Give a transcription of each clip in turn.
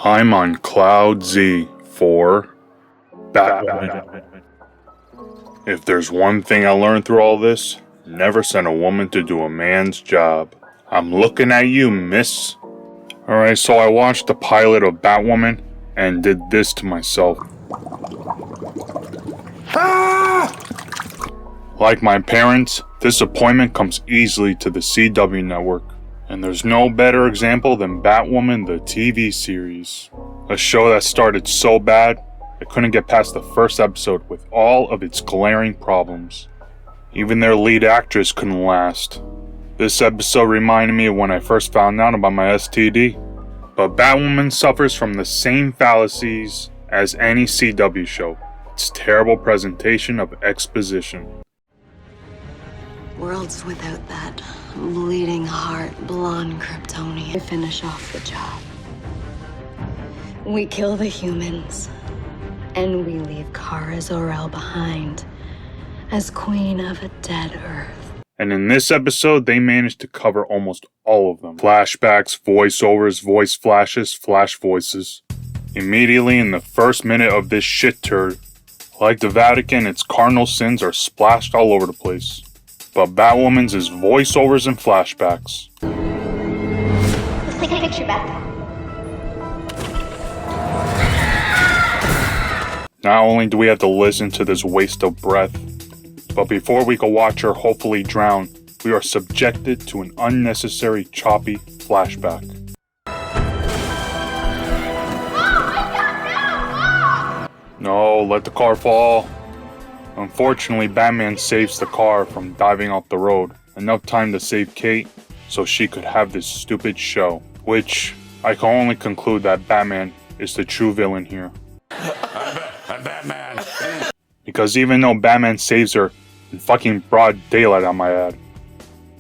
I'm on Cloud Z for Batwoman. If there's one thing I learned through all this, never send a woman to do a man's job. I'm looking at you, miss. Alright, so I watched the pilot of Batwoman and did this to myself. Like my parents, disappointment comes easily to the CW network. And there's no better example than Batwoman the TV series. A show that started so bad, I couldn't get past the first episode with all of its glaring problems. Even their lead actress couldn't last. This episode reminded me of when I first found out about my STD. But Batwoman suffers from the same fallacies as any CW show. Its terrible presentation of exposition. Worlds without that bleeding heart, blonde Kryptonian to finish off the job. We kill the humans, and we leave Kara Zor-El behind as queen of a dead Earth. And in this episode, they managed to cover almost all of them. Flashbacks, voiceovers, voice flashes, flash voices. Immediately in the first minute of this shit turd, like the Vatican, its cardinal sins are splashed all over the place. But Batwoman's is voiceovers and flashbacks. Let's take a picture, Beth. Not only do we have to listen to this waste of breath, but before we can watch her hopefully drown, we are subjected to an unnecessary choppy flashback. No, let the car fall. Unfortunately, Batman saves the car from diving off the road, enough time to save Kate so she could have this stupid show, which I can only conclude that Batman is the true villain here. I'm Batman. Because even though Batman saves her in fucking broad daylight, I might add,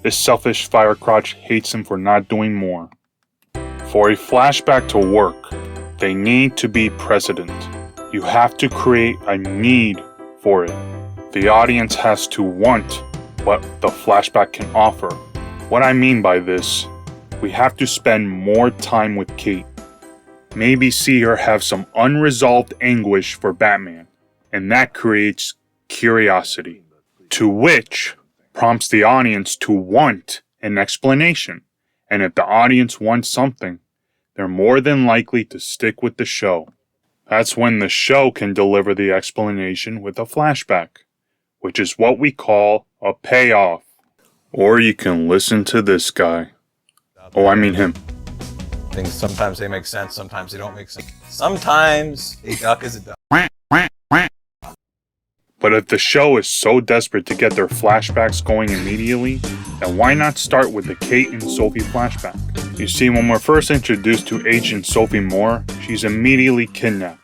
this selfish firecrotch hates him for not doing more. For a flashback to work, they need to be precedent. You have to create a need for it. The audience has to want what the flashback can offer. What I mean by this, we have to spend more time with Kate. Maybe see her have some unresolved anguish for Batman, and that creates curiosity, to which prompts the audience to want an explanation. And if the audience wants something, they're more than likely to stick with the show. That's when the show can deliver the explanation with a flashback, which is what we call a payoff. Or you can listen to this guy. Oh, I mean him. Things sometimes they make sense, sometimes they don't make sense. Sometimes a duck is a duck. But if the show is so desperate to get their flashbacks going immediately, then why not start with the Kate and Sophie flashback? You see, when we're first introduced to Agent Sophie Moore, she's immediately kidnapped.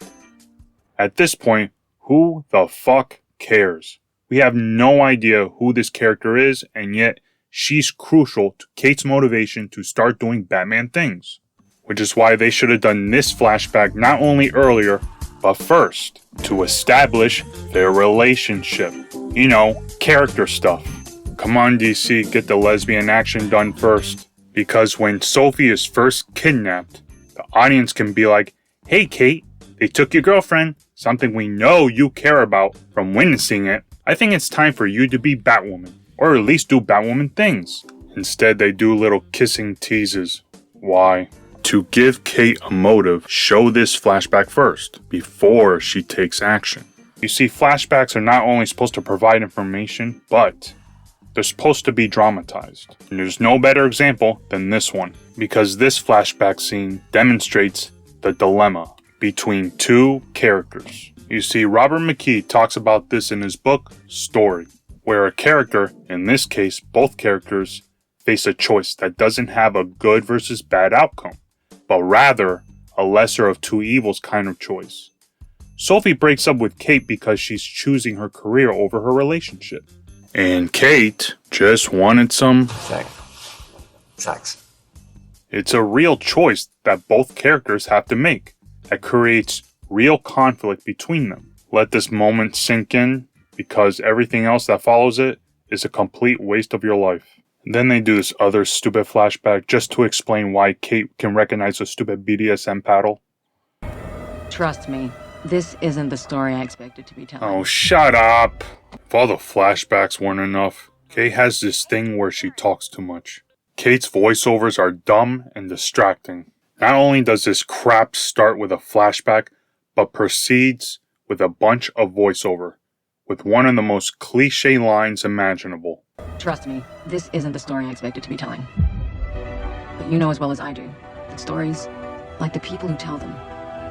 At this point, who the fuck cares? We have no idea who this character is, and yet she's crucial to Kate's motivation to start doing Batman things. Which is why they should have done this flashback not only earlier, but first, to establish their relationship. You know, character stuff. Come on, DC, get the lesbian action done first. Because when Sophie is first kidnapped, the audience can be like, hey Kate, they took your girlfriend, something we know you care about from witnessing it. I think it's time for you to be Batwoman, or at least do Batwoman things. Instead, they do little kissing teases. Why? To give Kate a motive, show this flashback first, before she takes action. You see, flashbacks are not only supposed to provide information, but they're supposed to be dramatized. And there's no better example than this one, because this flashback scene demonstrates the dilemma between two characters. You see, Robert McKee talks about this in his book, Story, where a character, in this case both characters, face a choice that doesn't have a good versus bad outcome, but rather a lesser of two evils kind of choice. Sophie breaks up with Kate because she's choosing her career over her relationship. And Kate just wanted some sex. It's a real choice that both characters have to make that creates real conflict between them. Let this moment sink in, because everything else that follows it is a complete waste of your life. Then they do this other stupid flashback just to explain why Kate can recognize a stupid BDSM paddle. Trust me, this isn't the story I expected to be telling. Oh, shut up. If all the flashbacks weren't enough, Kate has this thing where she talks too much. Kate's voiceovers are dumb and distracting. Not only does this crap start with a flashback, but proceeds with a bunch of voiceover, with one of the most cliche lines imaginable. Trust me, this isn't the story I expected to be telling. But you know as well as I do that stories, like the people who tell them,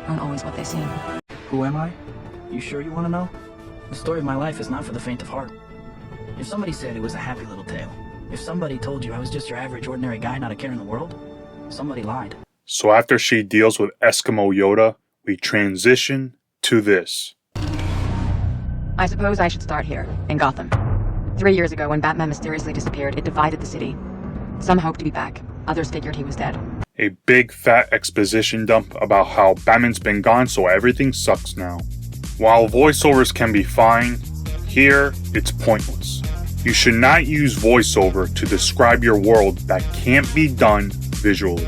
aren't always what they seem. Who am I? You sure you want to know? The story of my life is not for the faint of heart. If somebody said it was a happy little tale, if somebody told you I was just your average ordinary guy not a care in the world, somebody lied. So after she deals with Eskimo Yoda, we transition to this. I suppose I should start here, in Gotham. 3 years ago, when Batman mysteriously disappeared, it divided the city. Some hoped to be back, others figured he was dead. A big fat exposition dump about how Batman's been gone, so everything sucks now. While voiceovers can be fine, here it's pointless. You should not use voiceover to describe your world that can't be done visually.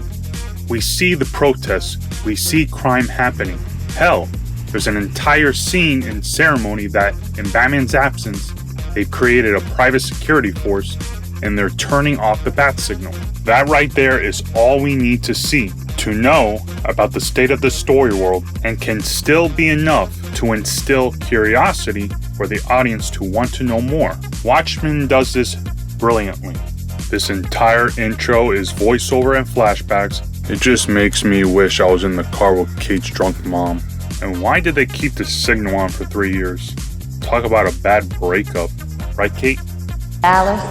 We see the protests, we see crime happening. Hell, there's an entire scene and ceremony that, in Batman's absence, they've created a private security force and they're turning off the bat signal. That right there is all we need to see to know about the state of the story world, and can still be enough to instill curiosity for the audience to want to know more. Watchmen does this brilliantly. This entire intro is voiceover and flashbacks. It just makes me wish I was in the car with Kate's drunk mom. And why did they keep the signal on for 3 years? Talk about a bad breakup. Right, Kate? Alice,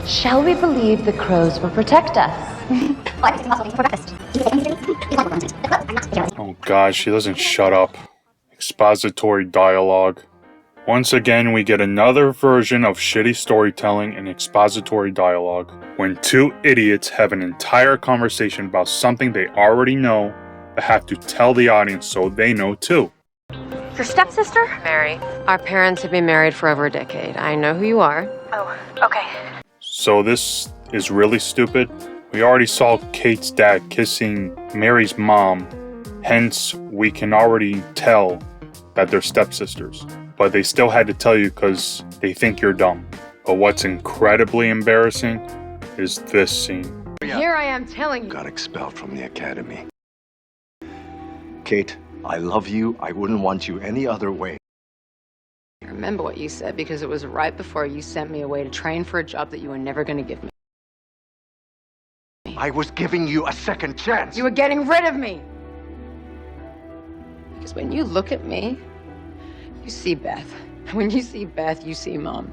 shall we believe the crows will protect us? Oh gosh, she doesn't shut up. Expository dialogue. Once again, we get another version of shitty storytelling and expository dialogue, when two idiots have an entire conversation about something they already know, but have to tell the audience so they know too. Your stepsister? Mary, our parents have been married for over a decade. I know who you are. Oh, okay. So this is really stupid. We already saw Kate's dad kissing Mary's mom, hence we can already tell that they're stepsisters. But they still had to tell you because they think you're dumb. But what's incredibly embarrassing is this scene. Here I am telling you. Got expelled from the academy. Kate, I love you. I wouldn't want you any other way. I remember what you said because it was right before you sent me away to train for a job that you were never going to give me. I was giving you a second chance. You were getting rid of me. Because when you look at me, you see Beth. When you see Beth, you see Mom.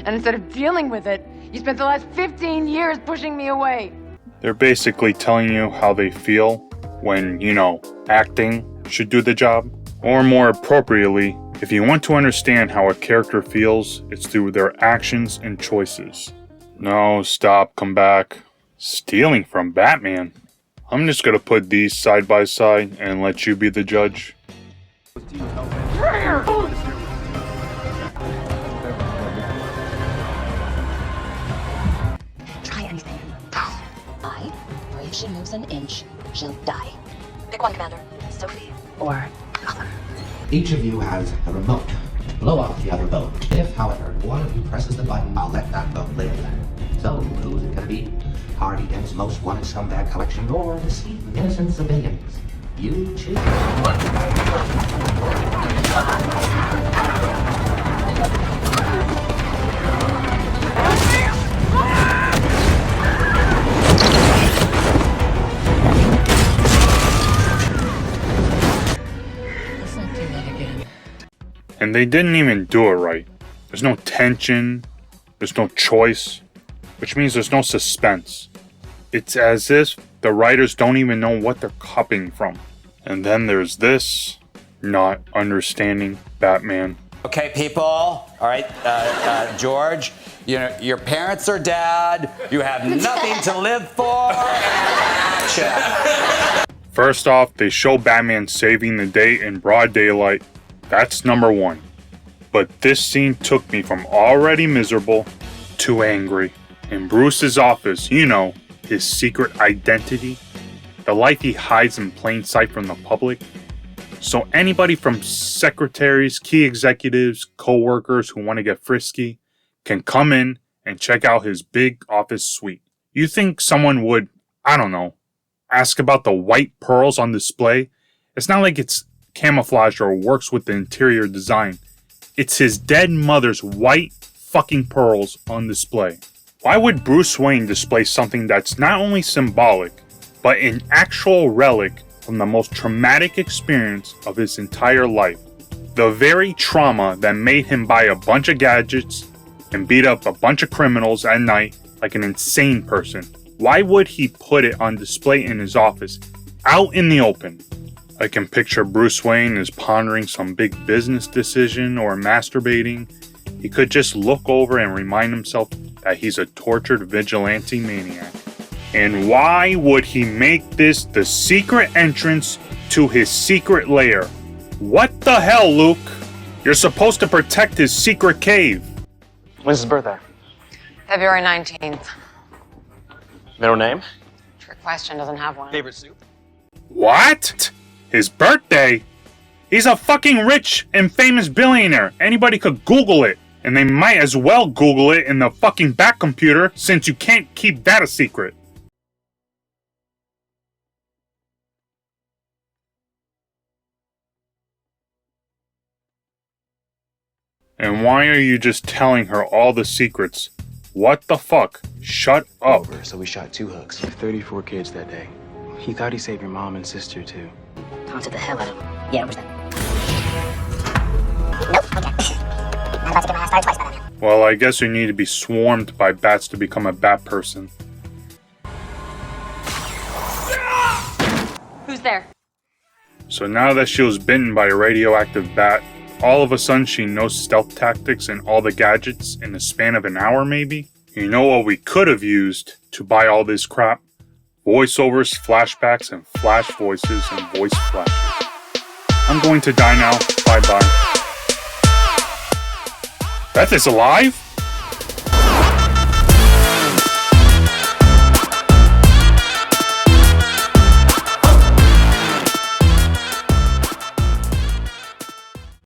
And instead of dealing with it, you spent the last 15 years pushing me away. They're basically telling you how they feel when, acting should do the job. Or more appropriately, if you want to understand how a character feels, it's through their actions and choices. No, stop, come back. Stealing from Batman? I'm just gonna put these side by side and let you be the judge. Try anything. Or if she moves an inch, she'll die. Pick one, Commander. Sophie or Gotham. Each of you has a remote to blow up the other boat. If, however, one of you presses the button, I'll let that boat live. So, who's it gonna be? Hardy Dent's most wanted scumbag collection, or the sweet innocence of billions? You choose. Let's not do that again. And they didn't even do it right. There's no tension, there's no choice, which means there's no suspense. It's as if the writers don't even know what they're copying from. And then there's this, not understanding Batman. Okay, people. All right, George, your parents are dead. You have nothing to live for. Action. First off, they show Batman saving the day in broad daylight. That's number one. But this scene took me from already miserable to angry. In Bruce's office, his secret identity, the life he hides in plain sight from the public, So anybody from secretaries, key executives, co-workers who want to get frisky can come in and check out his big office suite. You think someone would, I don't know, ask about the white pearls on display? It's not like it's camouflage or works with the interior design. It's his dead mother's white fucking pearls on display. Why would Bruce Wayne display something that's not only symbolic, but an actual relic from the most traumatic experience of his entire life? The very trauma that made him buy a bunch of gadgets and beat up a bunch of criminals at night like an insane person. Why would he put it on display in his office, out in the open? I can picture Bruce Wayne as pondering some big business decision or masturbating. He could just look over and remind himself that he's a tortured vigilante maniac. And why would he make this the secret entrance to his secret lair? What the hell, Luke? You're supposed to protect his secret cave. When's his birthday? February 19th. Middle name? Trick question, doesn't have one. Favorite soup? What? His birthday? He's a fucking rich and famous billionaire. Anybody could Google it. And they might as well Google it in the fucking back computer since you can't keep that a secret. And why are you just telling her all the secrets? What the fuck? Shut up. So we shot 2 hooks. 34 kids that day. He thought he saved your mom and sister too. Taunted the hell out of him. Yeah, where's that? Nope, okay. I'm about to get my ass started twice by then. Well, I guess you need to be swarmed by bats to become a bat person. Who's there? So now that she was bitten by a radioactive bat, all of a sudden she knows stealth tactics and all the gadgets in the span of an hour maybe? You know what we could have used to buy all this crap? Voiceovers, flashbacks, and flash voices and voice flashes. I'm going to die now. Bye-bye. Beth is alive?